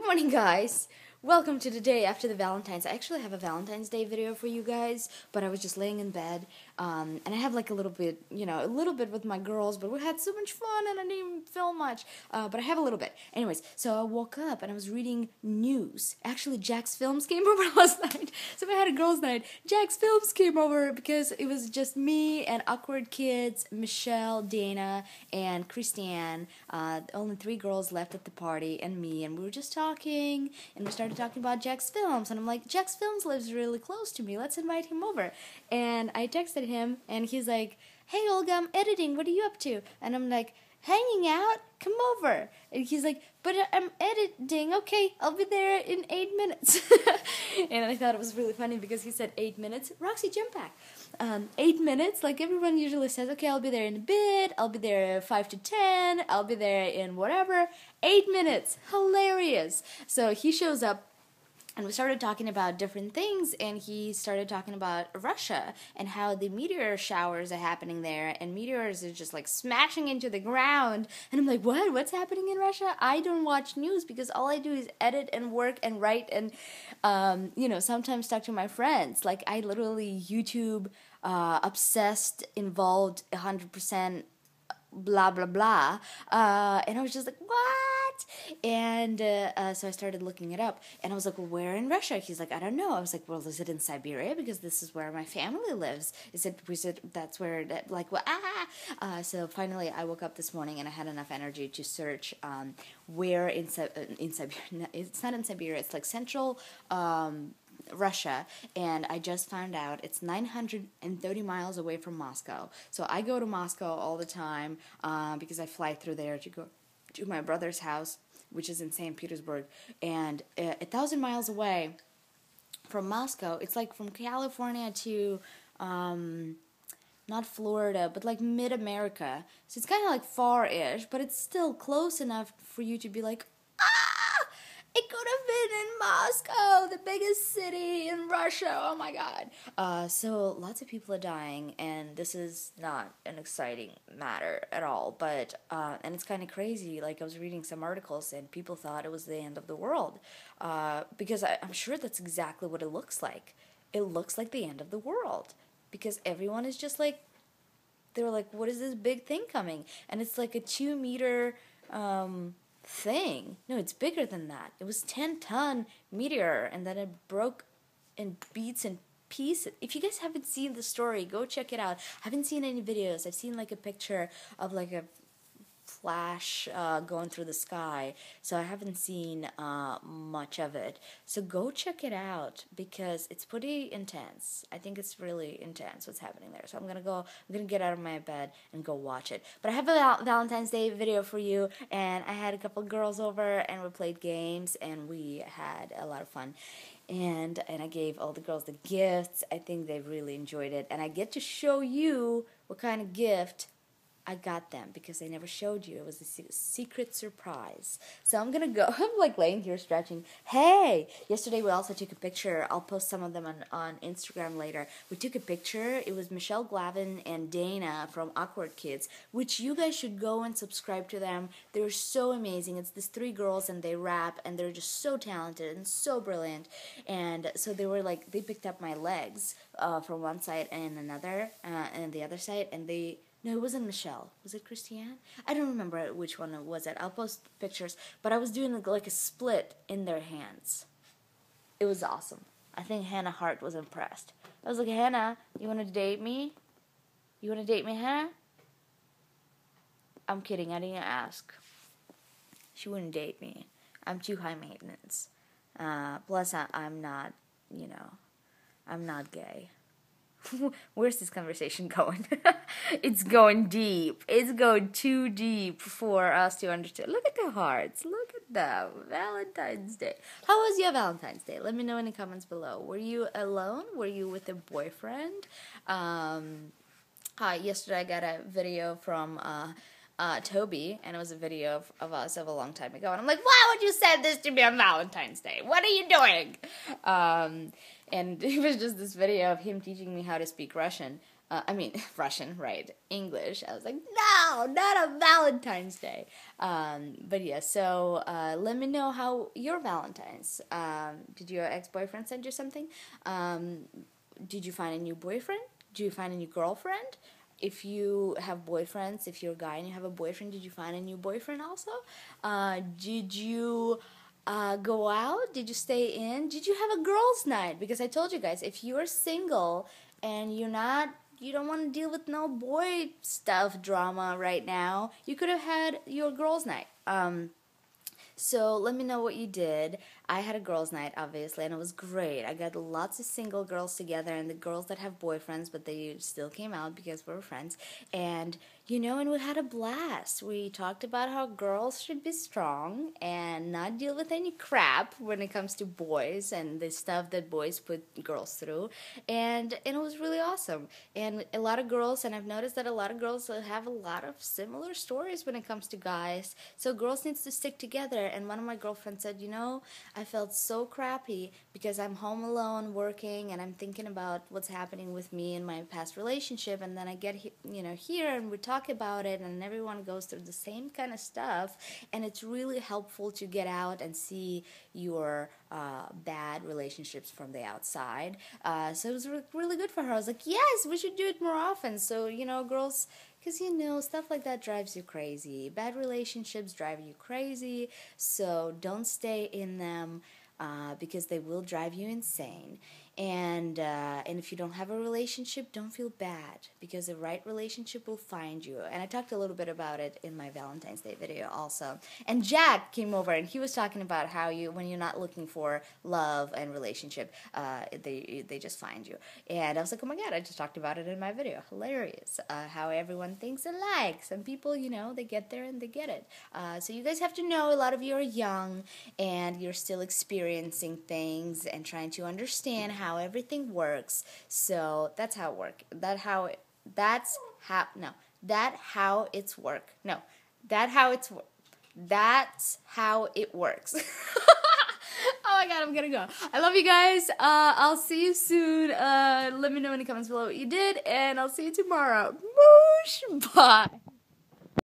morning, guys. Welcome to the day after the Valentine's. I actually have a Valentine's Day video for you guys, but I was just laying in bed, and I have like a little bit with my girls, but we had so much fun and I didn't even film much, but I have a little bit. Anyways, so I woke up and I was reading Nuys. Actually, Jack's Films came over last night, so I had a girls' night. Jack's Films came over because it was just me and awkward kids, Michelle, Dana, and Christiane. Only 3 girls left at the party, and me, and we were just talking, and we started talking about Jack's Films, and I'm like, Jack's Films lives really close to me, let's invite him over. And I texted him, and he's like, hey Olga, I'm editing, what are you up to? And I'm like, hanging out, come over. And he's like, but I'm editing, okay, I'll be there in 8 minutes. And I thought it was really funny because he said 8 minutes. Roxy, jump back. 8 minutes, like everyone usually says, okay, I'll be there in a bit, I'll be there 5 to 10, I'll be there in whatever. 8 minutes, hilarious. So he shows up, and we started talking about different things, and he started talking about Russia and how the meteor showers are happening there, and meteors are just like smashing into the ground. And I'm like, what? What's happening in Russia? I don't watch news because all I do is edit and work and write and, sometimes talk to my friends. Like, I literally YouTube obsessed, involved, 100%. Blah blah blah, and I was just like, what? And so I started looking it up, and I was like, well, where in Russia? He's like, I don't know. I was like, well, is it in Siberia? Because this is where my family lives. That's where so finally I woke up this morning and I had enough energy to search where in Siberia. It's not in Siberia, it's like central Russia, and I just found out it's 930 miles away from Moscow. So I go to Moscow all the time because I fly through there to go to my brother's house, which is in St. Petersburg, and 1,000 miles away from Moscow. It's like from California to not Florida, but like mid-America. So it's kind of like far-ish, but it's still close enough for you to be like, it could have been in Moscow, the biggest city in Russia. Oh my God. So lots of people are dying, and this is not an exciting matter at all. But and it's kind of crazy. Like, I was reading some articles, and people thought it was the end of the world because I'm sure that's exactly what it looks like. It looks like the end of the world because everyone is just like, they were like, what is this big thing coming? And it's like a 2-meter thing. No, it's bigger than that. It was 10-ton meteor, and then it broke in beats and pieces. If you guys haven't seen the story, go check it out. I haven't seen any videos. I've seen like a picture of like a flash going through the sky, so I haven't seen much of it. So go check it out because it's pretty intense. I think it's really intense what's happening there. So I'm gonna get out of my bed and go watch it. But I have a Valentine's Day video for you, and I had a couple girls over, and we played games, and we had a lot of fun. And I gave all the girls the gifts. I think they really enjoyed it, and I get to show you what kind of gift I got them because they never showed you. It was a secret surprise. So I'm gonna go. I'm like laying here stretching. Hey! Yesterday we also took a picture. I'll post some of them on Instagram later. We took a picture. It was Michelle Glavin and Dana from Awkward Kids, which you guys should go and subscribe to them. They're so amazing. It's these 3 girls, and they rap, and they're just so talented and so brilliant. And so they were like, they picked up my legs from one side and another, and the other side, and no, it wasn't Michelle. Was it Christiane? I don't remember which one it was. I'll post pictures. But I was doing like a split in their hands. It was awesome. I think Hannah Hart was impressed. I was like, Hannah, you want to date me? You want to date me, Hannah? I'm kidding. I didn't ask. She wouldn't date me. I'm too high maintenance. Plus, I'm not, I'm not gay. Where's this conversation going? It's going deep. It's going too deep for us to understand. Look at the hearts. Look at them. Valentine's Day. How was your Valentine's Day? Let me know in the comments below. Were you alone? Were you with a boyfriend? Yesterday I got a video from Toby, and it was a video of us of a long time ago, and I'm like, why would you send this to me on Valentine's Day? What are you doing? And it was just this video of him teaching me how to speak Russian. Russian, right? English. I was like, no, not a Valentine's Day. But yeah, so let me know how your Valentine's. Did your ex-boyfriend send you something? Did you find a new boyfriend? Did you find a new girlfriend? If you have boyfriends, if you're a guy and you have a boyfriend, did you find a new boyfriend also? Did you go out? Did you stay in? Did you have a girls' night? Because I told you guys, if you're single and you don't want to deal with no boy stuff drama right now, you could have had your girls' night. So let me know what you did. I had a girls' night, obviously, and it was great. I got lots of single girls together and the girls that have boyfriends, but they still came out because we were friends. And, and we had a blast. We talked about how girls should be strong and not deal with any crap when it comes to boys and the stuff that boys put girls through. And it was really awesome. And a lot of girls, and I've noticed that a lot of girls have a lot of similar stories when it comes to guys. So girls needs to stick together. And one of my girlfriends said, I felt so crappy because I'm home alone working and I'm thinking about what's happening with me in my past relationship, and then I get here and we talk about it and everyone goes through the same kind of stuff, and it's really helpful to get out and see your bad relationships from the outside. So it was really good for her. I was like, yes, we should do it more often. So, girls, because, stuff like that drives you crazy. Bad relationships drive you crazy, so don't stay in them because they will drive you insane. And if you don't have a relationship, don't feel bad, because the right relationship will find you. And I talked a little bit about it in my Valentine's Day video also. And Jack came over and he was talking about how when you're not looking for love and relationship, they just find you. And I was like, oh my god, I just talked about it in my video. Hilarious. How everyone thinks alike. Some people, they get there and they get it. So you guys have to know, a lot of you are young and you're still experiencing things and trying to understand how everything works. So that's how it works. That's how it works. Oh my god, I'm gonna go. I love you guys. I'll see you soon. Let me know in the comments below what you did, and I'll see you tomorrow. Moosh! Bye.